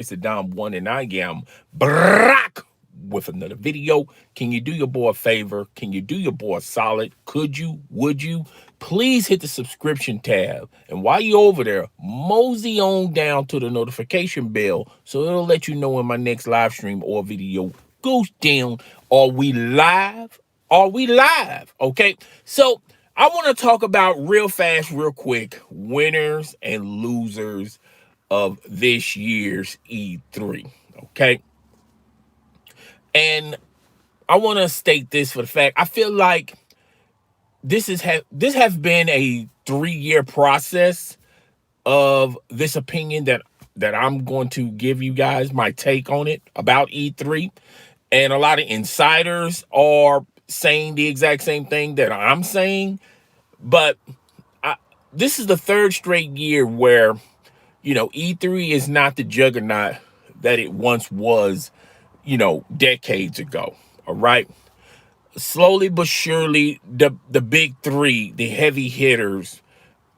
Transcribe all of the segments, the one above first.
It's the Dom One, and I am Brock with another video. Can you do your boy a favor? Can you do your boy a solid? Could you? Would you? Please hit the subscription tab. And while you're over there, mosey on down to the notification bell so it'll let you know when my next live stream or video goes down. Are we live? Are we live? Okay. So I want to talk about real fast, real quick, winners and losers of this year's E3. Okay. And I want to state this for the fact I feel like this has been a 3-year process of this opinion that I'm going to give you guys my take on it about E3. And a lot of insiders are saying the exact same thing that I'm saying. But this is the third straight year where, E3 is not the juggernaut that it once was, decades ago. All right. Slowly but surely, the big three, the heavy hitters,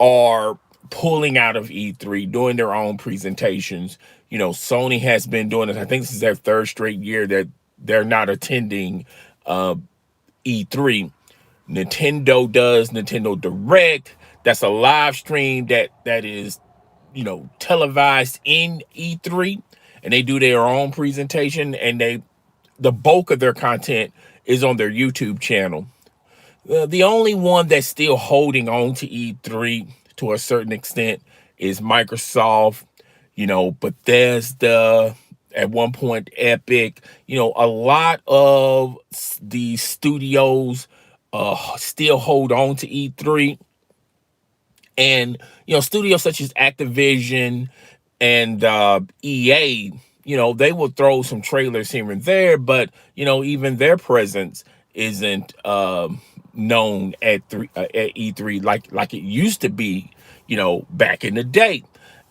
are pulling out of E3, doing their own presentations. Sony has been doing it. I think this is their third straight year that they're not attending E3. Nintendo does Nintendo Direct. That's a live stream that is, televised in E3, and they do their own presentation, and the bulk of their content is on their YouTube channel. The only one that's still holding on to E3 to a certain extent is Microsoft, Bethesda, at one point Epic. A lot of the studios still hold on to E3. And, studios such as Activision and EA, they will throw some trailers here and there, but, even their presence isn't known at E3 like it used to be, back in the day.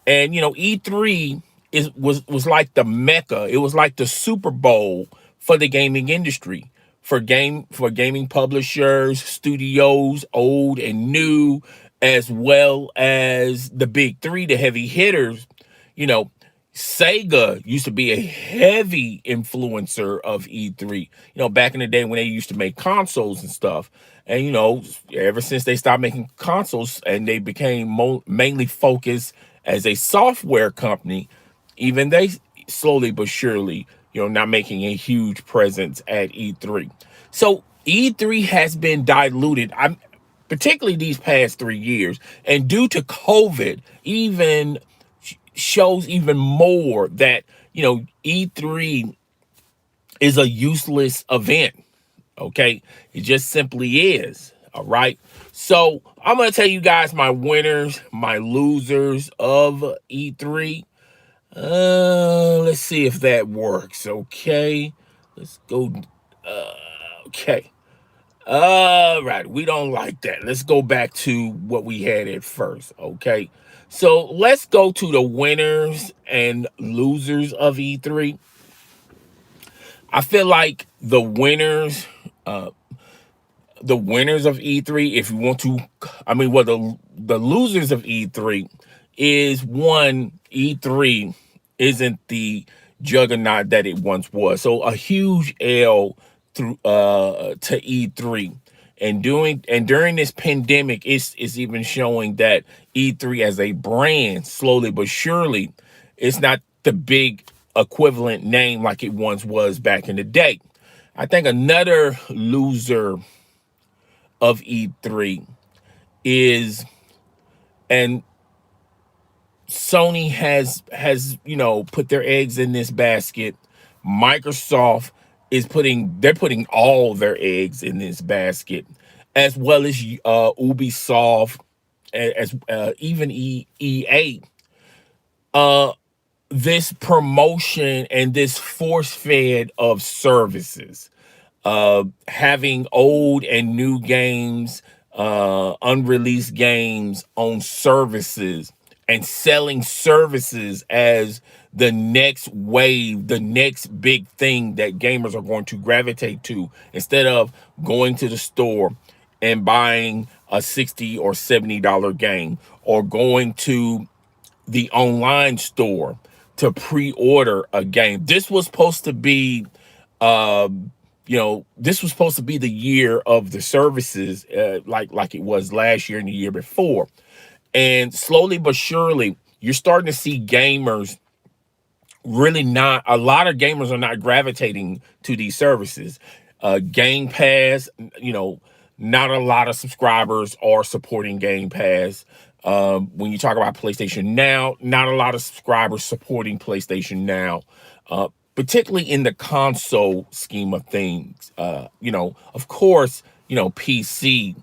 And, E3 was like the Mecca. It was like the Super Bowl for the gaming industry, for gaming publishers, studios, old and new, as well as the big three, the heavy hitters. You know, Sega used to be a heavy influencer of E3, back in the day when they used to make consoles and stuff. And, ever since they stopped making consoles and they became mainly focused as a software company, even they slowly but surely, not making a huge presence at E3. So E3 has been diluted. Particularly these past 3 years, and due to COVID, even shows even more that E3 is a useless event. Okay, it just simply is. All right. So I'm gonna tell you guys my winners, my losers of E3. Let's see if that works. Okay, let's go. Okay. All right, we don't like that. Let's go back to what we had at first. Okay. So let's go to the winners and losers of E3. I feel like the winners of E3, if you want to, the losers of E3 is one, E3 isn't the juggernaut that it once was. So a huge L through to E3. And during this pandemic, it's even showing that E3 as a brand, slowly but surely, it's not the big equivalent name like it once was back in the day. I think another loser of E3 is, and Sony has put their eggs in this basket. Microsoft they're putting all their eggs in this basket, as well as Ubisoft, as even EA. This promotion and this force fed of services, having old and new games, unreleased games on services, and selling services as the next wave, the next big thing that gamers are going to gravitate to, instead of going to the store and buying a $60 or $70 game, or going to the online store to pre-order a game. This was supposed to be, this was supposed to be the year of the services, like it was last year and the year before. And slowly but surely, you're starting to see gamers really not, a lot of gamers are not gravitating to these services. Game Pass, not a lot of subscribers are supporting Game Pass. When you talk about PlayStation Now, not a lot of subscribers supporting PlayStation Now, particularly in the console scheme of things. Of course, PC,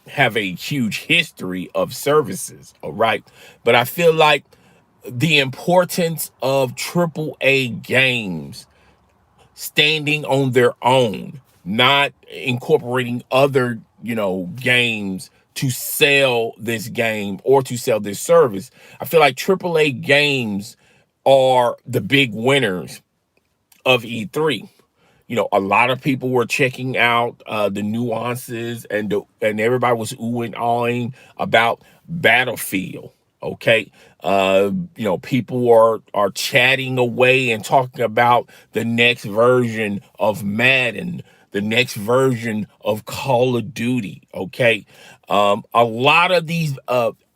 have a huge history of services, all right? But I feel like the importance of AAA games standing on their own, not incorporating other, games to sell this game or to sell this service. I feel like AAA games are the big winners of E3. A lot of people were checking out the nuances, and everybody was oohing and awing about Battlefield. Okay, people are chatting away and talking about the next version of Madden, the next version of Call of Duty. Okay, a lot of these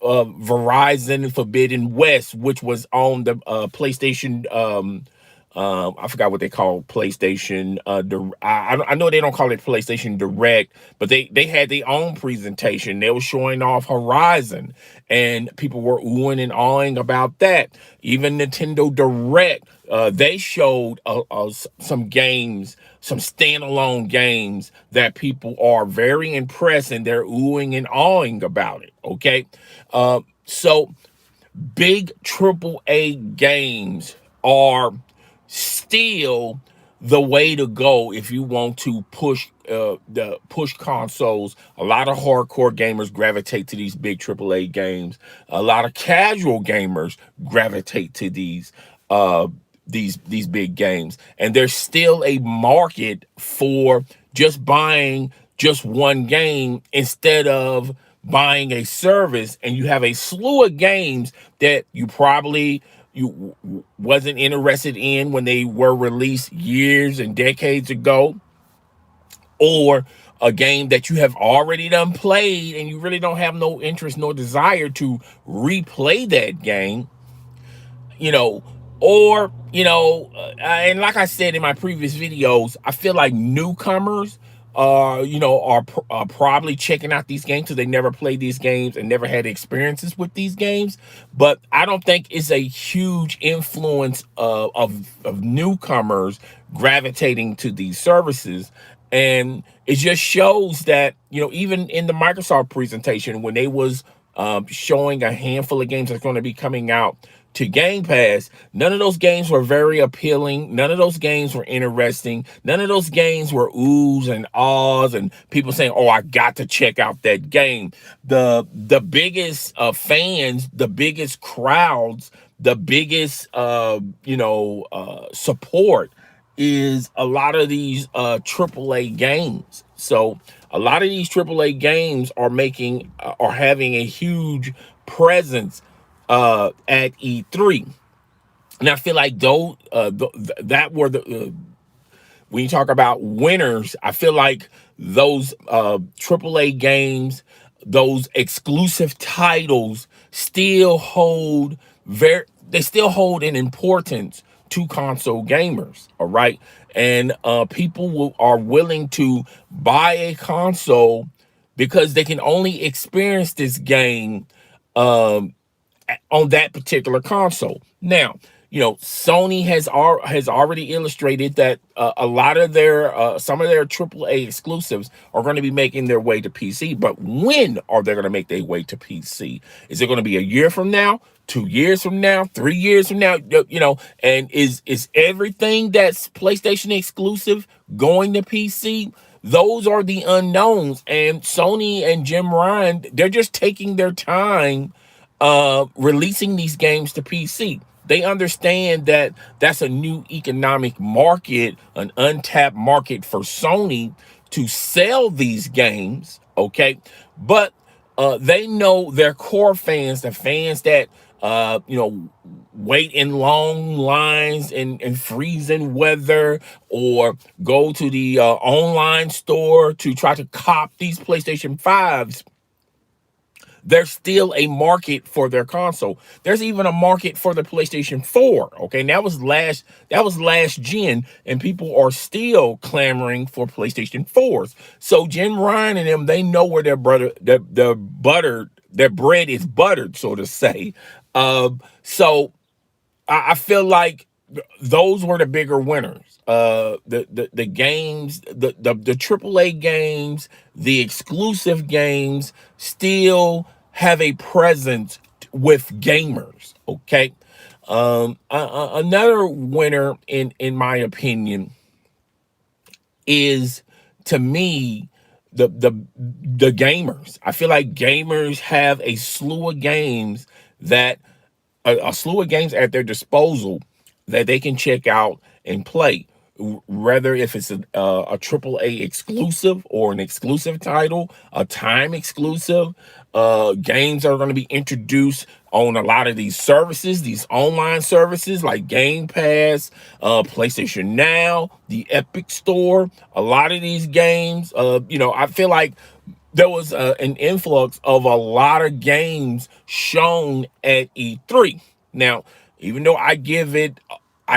Verizon Forbidden West, which was on the PlayStation. I forgot what they call PlayStation. I know they don't call it PlayStation Direct, but they had their own presentation. They were showing off Horizon, and people were oohing and awing about that. Even Nintendo Direct, they showed some games, some standalone games that people are very impressed, and they're oohing and awing about it. Okay, so big AAA games are still the way to go if you want to push consoles. A lot of hardcore gamers gravitate to these big AAA games. A lot of casual gamers gravitate to these big games, and there's still a market for just buying just one game instead of buying a service. And you have a slew of games that you wasn't interested in when they were released years and decades ago, or a game that you have already done played and you really don't have no interest nor desire to replay that game, you know, or, and like I said in my previous videos, I feel like newcomers are probably checking out these games because they never played these games and never had experiences with these games. But I don't think it's a huge influence of newcomers gravitating to these services. And it just shows that, even in the Microsoft presentation, when they was showing a handful of games that's going to be coming out to Game Pass, none of those games were very appealing. None of those games were interesting. None of those games were oohs and ahs and people saying, "Oh, I got to check out that game." The biggest fans, the biggest crowds, the biggest support is a lot of these AAA games. So a lot of these AAA games are having a huge presence at E3. And I feel like that were when you talk about winners, I feel like those AAA games, those exclusive titles still hold an importance to console gamers, all right? And people are willing to buy a console because they can only experience this game on that particular console. Now, Sony has already illustrated that a lot of their some of their AAA exclusives are going to be making their way to PC. But when are they going to make their way to PC? Is it going to be a year from now, 2 years from now, 3 years from now? And is everything that's PlayStation exclusive going to PC? Those are the unknowns. And Sony and Jim Ryan, they're just taking their time releasing these games to PC. They understand that that's a new economic market, an untapped market for Sony to sell these games, okay? But they know their core fans, the fans that you know, wait in long lines in freezing weather, or go to the online store to try to cop these PlayStation 5s, there's still a market for their console. There's even a market for the PlayStation 4. Okay, and that was last gen, and people are still clamoring for PlayStation 4s. So Jim Ryan and them, they know where their bread is buttered, so to say. So I feel like those were the bigger winners. The games, the AAA games, the exclusive games still have a presence with gamers. Okay. Another winner, in my opinion, is, to me, the gamers. I feel like gamers have a slew of games that a slew of games at their disposal that they can check out and play. Whether if it's a AAA exclusive or an exclusive title, a time exclusive, games are going to be introduced on a lot of these services, these online services like Game Pass, PlayStation Now, the Epic Store. A lot of these games, I feel like there was an influx of a lot of games shown at E3. Now, even though I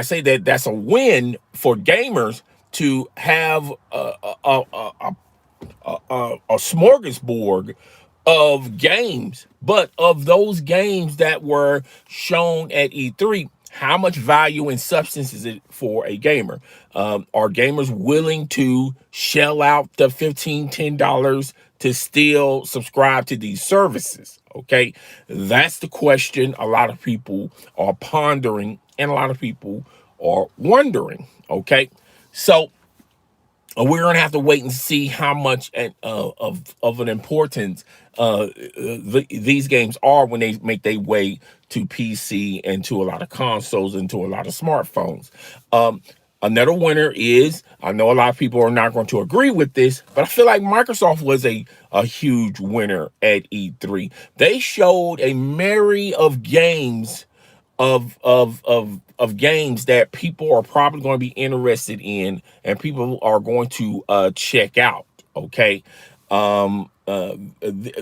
say that that's a win for gamers to have a smorgasbord of games, but of those games that were shown at E3, how much value and substance is it for a gamer? Are gamers willing to shell out the $15, $10 to still subscribe to these services? Okay, that's the question a lot of people are pondering, and a lot of people are wondering. Okay, so we're gonna have to wait and see how much of an importance these games are when they make their way to PC and to a lot of consoles and to a lot of smartphones. Um, Another winner is, I know a lot of people are not going to agree with this, but I feel like Microsoft was a huge winner at E3. They showed a myriad of games of games that people are probably going to be interested in, and people are going to check out. Okay.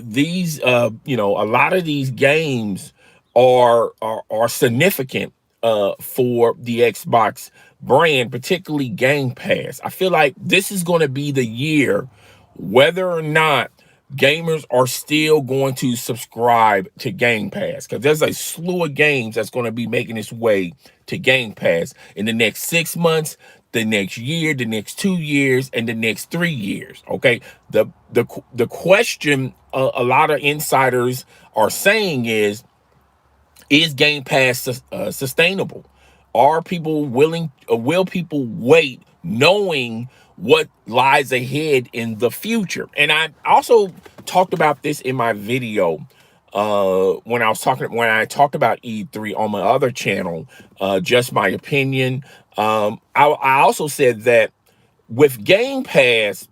These a lot of these games are significant for the Xbox brand, particularly Game Pass. I feel like this is going to be the year, whether or not gamers are still going to subscribe to Game Pass, because there's a slew of games that's going to be making its way to Game Pass in the next 6 months, the next year, the next 2 years, and the next 3 years. Okay, the question a lot of insiders are saying is Game Pass sustainable? Are people willing? Will people wait, knowing what lies ahead in the future? And I also talked about this in my video when I talked about E3 on my other channel, just my opinion. I also said that with Game Pass,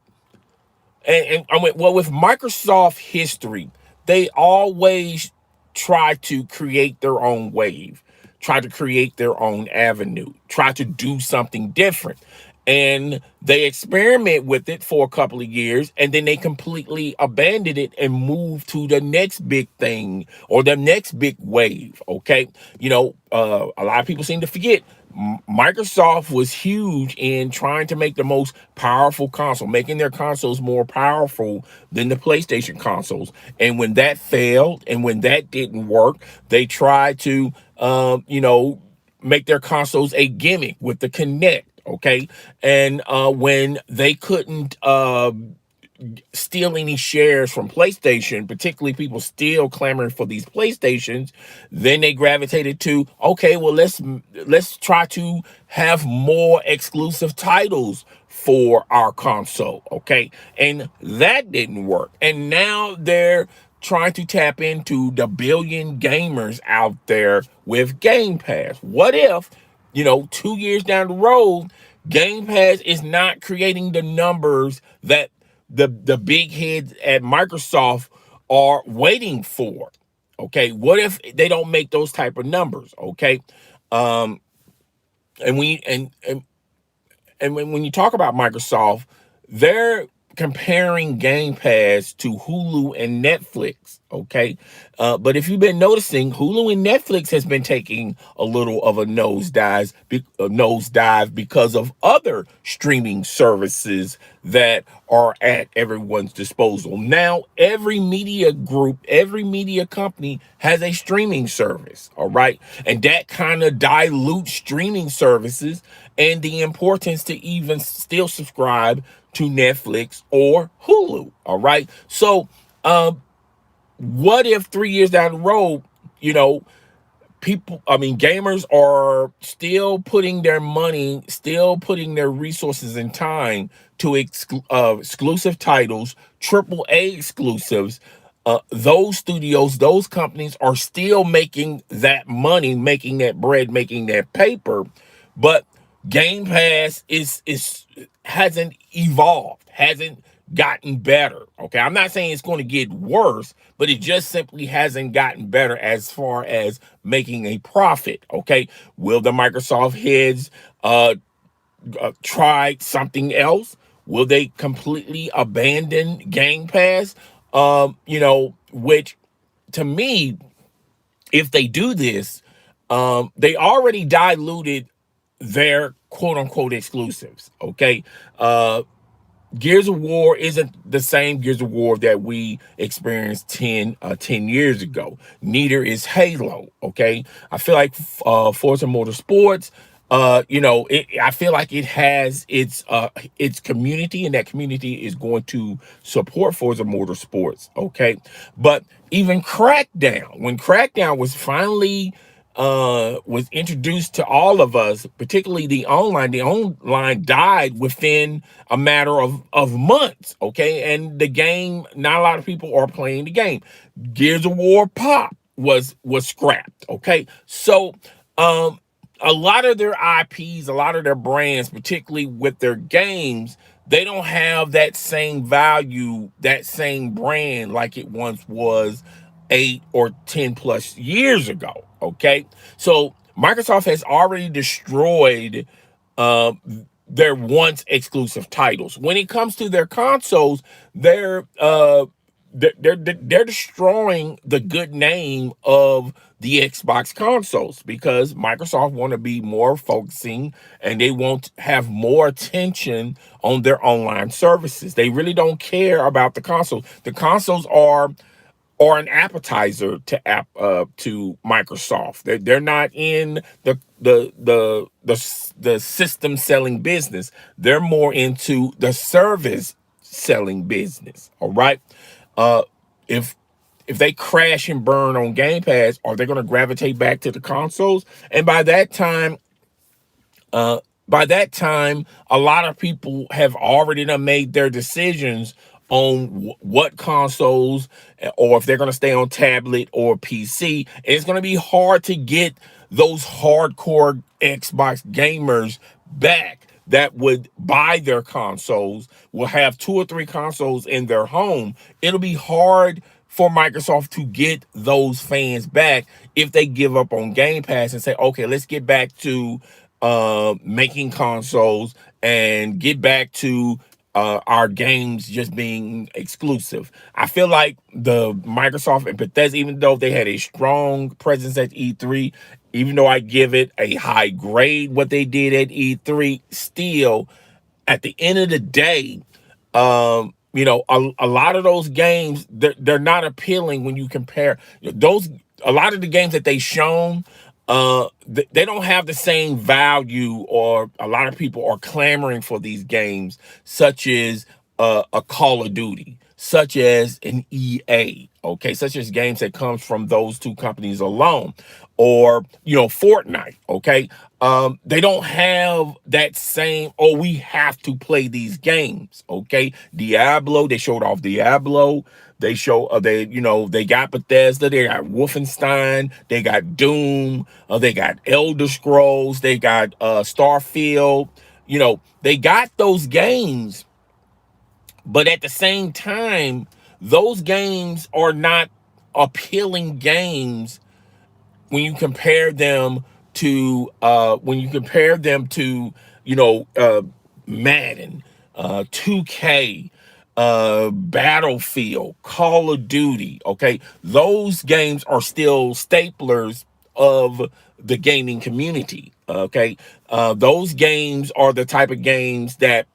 and I went, well, with Microsoft history, they always try to create their own wave, try to create their own avenue, try to do something different. And they experiment with it for a couple of years, and then they completely abandoned it and moved to the next big thing or the next big wave. Okay. A lot of people seem to forget Microsoft was huge in trying to make the most powerful console, making their consoles more powerful than the PlayStation consoles. And when that failed and when that didn't work, they tried to, make their consoles a gimmick with the Kinect. Okay. And when they couldn't steal any shares from PlayStation, particularly people still clamoring for these PlayStations, then they gravitated to, okay, well, let's try to have more exclusive titles for our console. Okay. And that didn't work. And now they're trying to tap into the billion gamers out there with Game Pass. What if, 2 years down the road, Game Pass is not creating the numbers that the big heads at Microsoft are waiting for? Okay, what if they don't make those type of numbers? Okay, um, and we and when you talk about Microsoft, they're comparing Game Pass to Hulu and Netflix. Okay, but if you've been noticing, Hulu and Netflix has been taking a little of a nosedive because of other streaming services that are at everyone's disposal. Now, every media group, every media company has a streaming service, all right? And that kind of dilutes streaming services and the importance to even still subscribe to Netflix or Hulu, all right? So, what if 3 years down the road, you know, gamers are still putting their money, still putting their resources and time to exclusive titles, triple A exclusives. Those studios, those companies are still making that money, making that bread, making that paper, but Game Pass is hasn't evolved, hasn't gotten better. Okay, I'm not saying it's going to get worse, but it just simply hasn't gotten better as far as making a profit. Okay, will the Microsoft heads try something else? Will they completely abandon Game Pass? Which to me, if they do this, they already diluted their quote unquote exclusives. Okay. Gears of War isn't the same Gears of War that we experienced 10 years ago. Neither is Halo. Okay. I feel like Forza Motorsports, I feel like it has its community, and that community is going to support Forza Motorsports. Okay. But even Crackdown, when Crackdown was introduced to all of us, particularly the online died within a matter of months. Okay, and the game, not a lot of people are playing the game. Gears of War Pop was scrapped. Okay, so a lot of their IPs, a lot of their brands, particularly with their games, they don't have that same value, that same brand like it once was 8 or 10 plus years ago. Okay, so Microsoft has already destroyed uh, their once exclusive titles. When it comes to their consoles, they're destroying the good name of the Xbox consoles because Microsoft want to be more focusing, and they want to have more attention on their online services. They really don't care about the consoles. The consoles are an appetizer to Microsoft. They're not in the system selling business. They're more into the service selling business. All right. Uh, if if they crash and burn on Game Pass, are they going to gravitate back to the consoles? And uh, by that time, a lot of people have already done made their decisions on what consoles, or if they're going to stay on tablet or PC. And it's going to be hard to get those hardcore Xbox gamers back that would buy their consoles, will have 2 or 3 consoles in their home. It'll be hard for Microsoft to get those fans back if they give up on Game Pass and say, okay, let's get back to making consoles and get back to our games just being exclusive. I feel like the Microsoft and Bethesda, even though they had a strong presence at E3, even though I give it a high grade what they did at E3, still at the end of the day, a lot of those games, they're not appealing when you compare those. A lot of the games that they shown, they don't have the same value, or a lot of people are clamoring for these games, such as a Call of Duty, such as an EA, okay, such as games that comes from those two companies alone, or Fortnite, okay. They don't have that same, oh, we have to play these games, okay. Diablo, they showed off Diablo. They got Bethesda, they got Wolfenstein, they got Doom, they got Elder Scrolls, they got Starfield. They got those games, but at the same time, those games are not appealing games when you compare them to Madden, 2K, Battlefield, Call of Duty. Okay, those games are still staplers of the gaming community. Okay, those games are the type of games that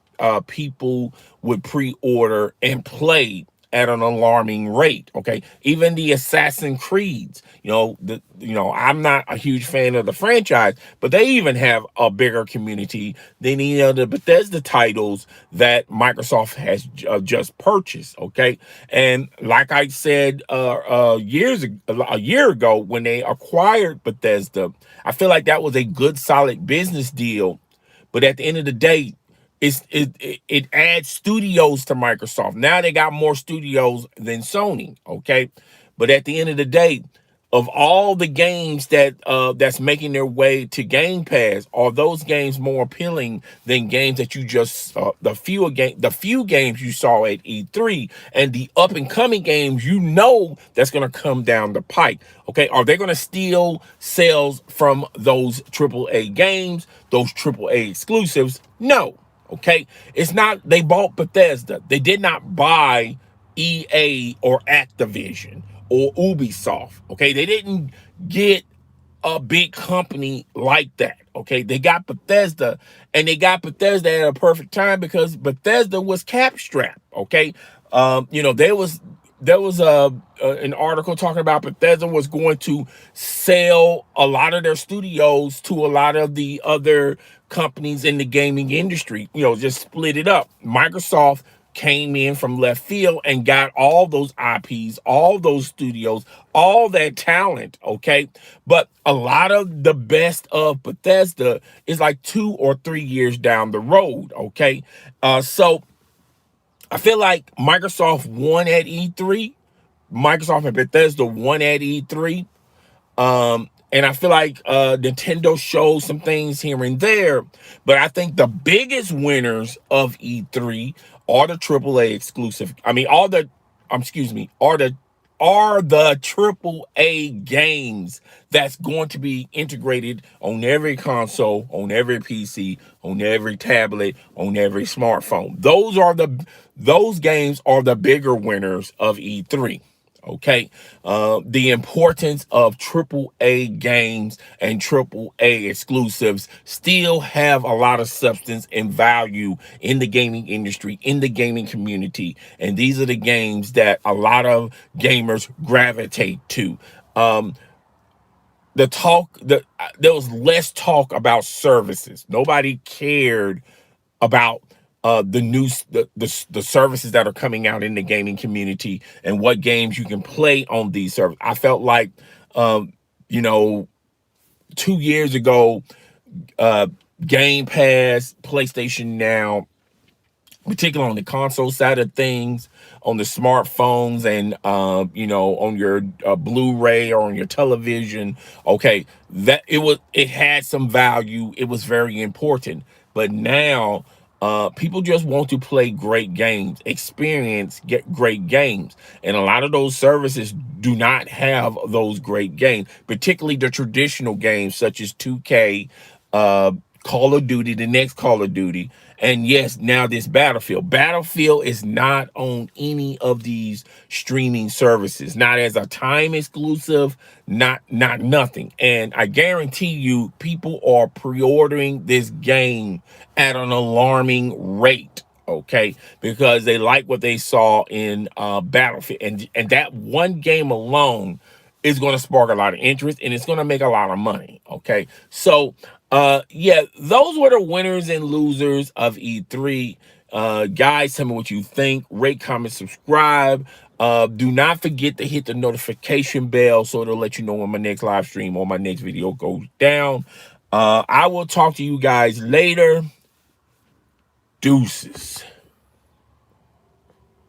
people would pre-order and play at an alarming rate. Okay, even the Assassin Creeds. I'm not a huge fan of the franchise, but they even have a bigger community than any of the Bethesda titles that Microsoft has just purchased. Okay, and like I said a year ago when they acquired Bethesda, I feel like that was a good, solid business deal. But at the end of the day, it adds studios to Microsoft. Now they got more studios than Sony. Okay, but at the end of the day, of all the games that's making their way to Game Pass, are those games more appealing than games that you just the few games you saw at E3 and the up and coming games that's going to come down the pike? Okay, are they going to steal sales from those AAA games, those AAA exclusives? No. Okay, it's not. They bought Bethesda. They did not buy EA or Activision or Ubisoft. Okay, they didn't get a big company like that. Okay, they got Bethesda, and they got Bethesda at a perfect time because Bethesda was cap strapped. Okay, there was an article talking about Bethesda was going to sell a lot of their studios to a lot of the other companies in the gaming industry. Just split it up. Microsoft came in from left field and got all those IPs, all those studios, all that talent. Okay, but a lot of the best of Bethesda is like 2 or 3 years down the road. Okay, so I feel like Microsoft won at E3. Microsoft and Bethesda won at E3. And I feel like Nintendo showed some things here and there, but I think the biggest winners of E3 are the AAA exclusive. I mean, excuse me, are the AAA games that's going to be integrated on every console, on every PC, on every tablet, on every smartphone. Those games are the bigger winners of E3. Okay, the importance of AAA games and AAA exclusives still have a lot of substance and value in the gaming industry, in the gaming community, and these are the games that a lot of gamers gravitate to. There was less talk about services. Nobody cared about the services that are coming out in the gaming community and what games you can play on these services. I felt like um, you know 2 years ago, uh, Game Pass, PlayStation Now, particularly on the console side of things, on the smartphones, and on your Blu-ray or on your television. Okay, that it had some value. It was very important, but now people just want to play great games, get great games, and a lot of those services do not have those great games, particularly the traditional games such as 2K, uh, Call of Duty, the next Call of Duty, and yes, now this Battlefield. Battlefield is not on any of these streaming services, not as a time exclusive, not nothing. And I guarantee you, people are pre-ordering this game at an alarming rate. Okay, because they like what they saw in Battlefield, and that one game alone is going to spark a lot of interest, and it's going to make a lot of money. Okay, so yeah, those were the winners and losers of E3. Guys, tell me what you think. Rate, comment, subscribe. Do not forget to hit the notification bell so it'll let you know when my next live stream or my next video goes down. I will talk to you guys later. Deuces.